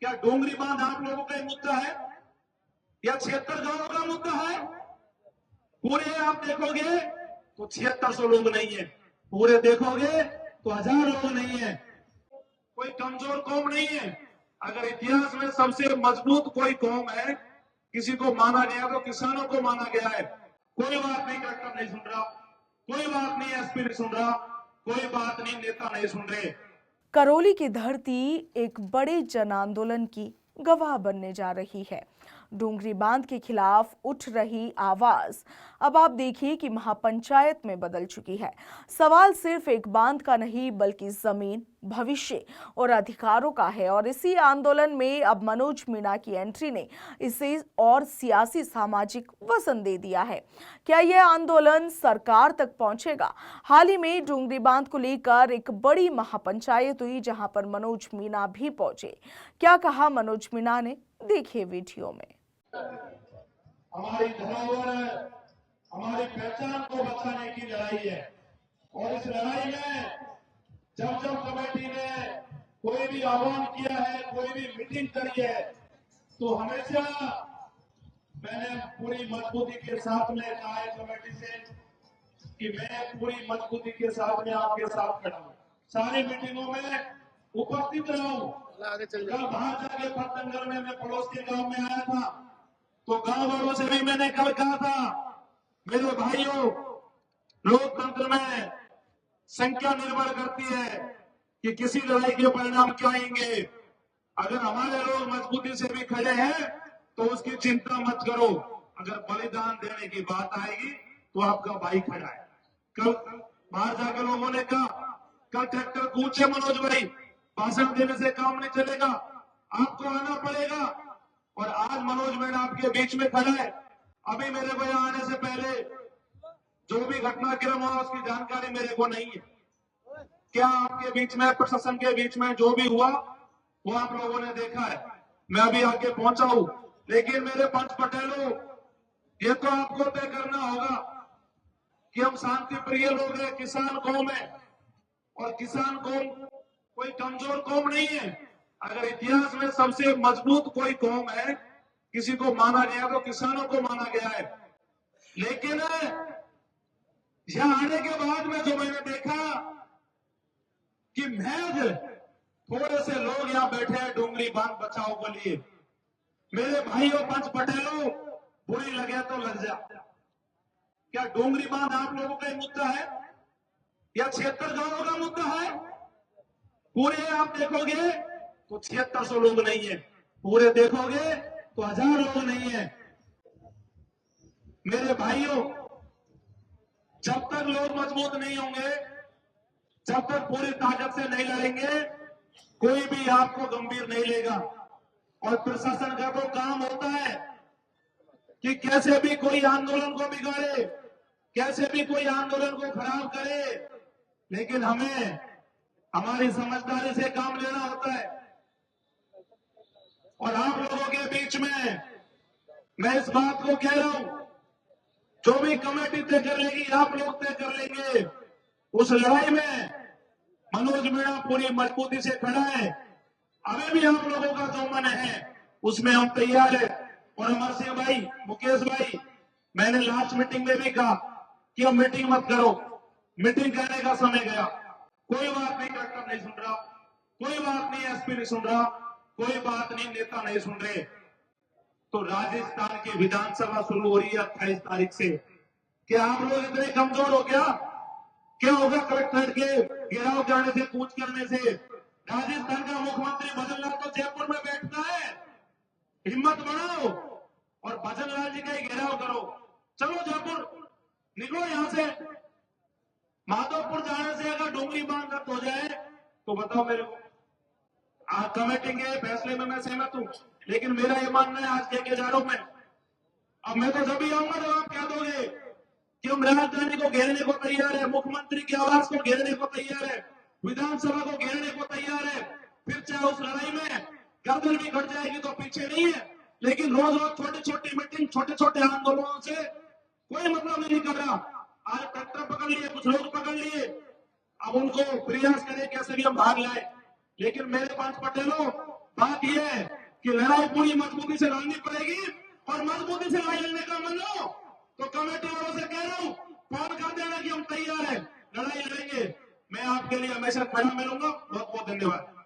क्या डोंगरी बांध आप लोगों का मुद्दा है या 76 गांवों का मुद्दा है? पूरे आप देखोगे तो 7600 लोग नहीं है, पूरे देखोगे तो 1000 लोग नहीं है। कोई कमजोर कौम नहीं है। अगर इतिहास में सबसे मजबूत कोई कौम है, किसी को माना गया तो किसानों को माना गया है। कोई बात नहीं, कलेक्टर नहीं सुन रहा, कोई बात नहीं, एसपी नहीं सुन रहा, कोई बात नहीं, नेता नहीं सुन रहे। करौली की धरती एक बड़े जन आंदोलन की गवाह बनने जा रही है। डोंगरी बांध के खिलाफ उठ रही आवाज अब आप देखिए कि महापंचायत में बदल चुकी है। सवाल सिर्फ एक बांध का नहीं बल्कि जमीन, भविष्य और अधिकारों का है। और इसी आंदोलन में अब मनोज मीणा की एंट्री ने इसे और सियासी सामाजिक वजन दे दिया है। क्या यह आंदोलन सरकार तक पहुंचेगा? हाल ही में डोंगरी बांध को लेकर एक बड़ी महापंचायत हुई जहां पर मनोज मीणा भी पहुंचे। क्या कहा मनोज मीणा ने, देखिए वीडियो में। हमारी धरोहर, हमारी पहचान को बचाने की लड़ाई है और इस लड़ाई में जब जब कमेटी ने कोई भी आह्वान किया है, कोई भी मीटिंग करी है, तो हमेशा मैंने पूरी मजबूती के साथ में कहा है कमेटी से कि मैं पूरी मजबूती के साथ में आपके साथ खड़ा हूं, सारी मीटिंगों में उपस्थित रहा हूं। कल बाहर जाके पतंगर में मैं पड़ोस के गांव में आया था, तो गांव वालों से भी मैंने कल कहा था, मेरे भाइयों, लोकतंत्र में संख्या निर्भर करती है कि किसी लड़ाई के परिणाम क्या आएंगे। अगर हमारे लोग मजबूती से भी खड़े हैं तो उसकी चिंता मत करो। अगर बलिदान देने की बात आएगी तो आपका भाई खड़ा है। कल बाहर जाकर लोगों ने कहा, कल ट्रैक्टर पूछे मनोज भाई, भाषण देने से काम नहीं चलेगा, आपको आना पड़ेगा। और आज मनोज मीणा आपके बीच में खड़ा है। अभी मेरे को यहाँ आने से पहले जो भी घटनाक्रम हुआ उसकी जानकारी मेरे को नहीं है। क्या आपके बीच में, प्रशासन के बीच में जो भी हुआ वो आप लोगों ने देखा है। मैं अभी आगे पहुंचा हूं, लेकिन मेरे पंच पटेलों, ये तो आपको तय करना होगा कि हम शांति प्रिय लोग हैं, किसान कौम है, और किसान कौम कोई कमजोर कौम नहीं है। अगर इतिहास में सबसे मजबूत कोई कौम है, किसी को माना गया तो किसानों को माना गया है। लेकिन यहां आने के बाद में जो मैंने देखा कि महज थोड़े से लोग यहां बैठे हैं डोंगरी बांध बचाओ के लिए। मेरे भाइयों पंच पटेलों, बुरी लगे तो लग जा। क्या डोंगरी बांध आप लोगों का मुद्दा है या 76 गांवों का मुद्दा है? पूरे आप देखोगे तो 7600 लोग नहीं है, पूरे देखोगे तो 1000 लोग नहीं है। मेरे भाइयों, जब तक लोग मजबूत नहीं होंगे, जब तक पूरी ताकत से नहीं लड़ेंगे, कोई भी आपको गंभीर नहीं लेगा। और प्रशासन का तो काम होता है कि कैसे भी कोई आंदोलन को बिगाड़े, कैसे भी कोई आंदोलन को खराब करे, लेकिन हमें हमारी समझदारी से काम लेना होता है। और आप लोगों के बीच में मैं इस बात को कह रहा हूं, जो भी कमेटी तय कर लेगी, आप लोग तय कर लेंगे। उस लड़ाई में मनोज मीणा पूरी मजबूती से खड़ा है। अभी भी आप लोगों का जो मन है उसमें हम तैयार है। और अमर सिंह भाई, मुकेश भाई, मैंने लास्ट मीटिंग में भी कहा कि अब मीटिंग मत करो, मीटिंग करने का समय गया। कोई बात नहीं, कलेक्टर नहीं सुन रहा, कोई बात नहीं, एसपी नहीं सुन रहा, कोई बात नहीं, नेता नहीं सुन रहे। तो राजस्थान की विधानसभा शुरू हो रही है 28 तारीख से। क्या आप लोग इतने कमजोर हो क्या होगा कलेक्टर के घेराव करने से, कूच करने से? राजस्थान का मुख्यमंत्री भजन लाल तो जयपुर में बैठता है। हिम्मत बढ़ाओ और भजन लाल जी का ही घेराव करो। चलो जयपुर, निकलो यहां से। माधोपुर जाने से अगर डोंगरी बांध रद्द हो जाए तो बताओ मेरे को। आज कमेटी के फैसले में मैं सहमत हूं, लेकिन मेरा ये मानना है आज के हजारों में, अब मैं तो जब भी आऊंगा जब आप कह दोगे कि हम राजधानी को घेरने को तैयार है, मुख्यमंत्री के आवास को घेरने को तैयार है, विधानसभा को घेरने को तैयार है, फिर चाहे उस लड़ाई में गर्दन भी कट जाएगी तो पीछे नहीं है। लेकिन रोज रोज छोटी छोटी मीटिंग, छोटे छोटे आंदोलनों से कोई मतलब नहीं कर रहा। आज ट्रैक्टर पकड़ लिए, कुछ लोग पकड़ लिए, अब उनको प्रयास करें कैसे भी हम भाग लाए। लेकिन मेरे पास पटेलों, बात यह है कि लड़ाई पूरी मजबूती से लड़नी पड़ेगी, और मजबूती से लड़ाई लड़ने का मन हो तो कमेटी वालों से कह रहा हूं, फोन कर देना कि हम तैयार हैं, लड़ाई लड़ेंगे। मैं आपके लिए हमेशा खड़ा मिलूंगा। बहुत बहुत धन्यवाद।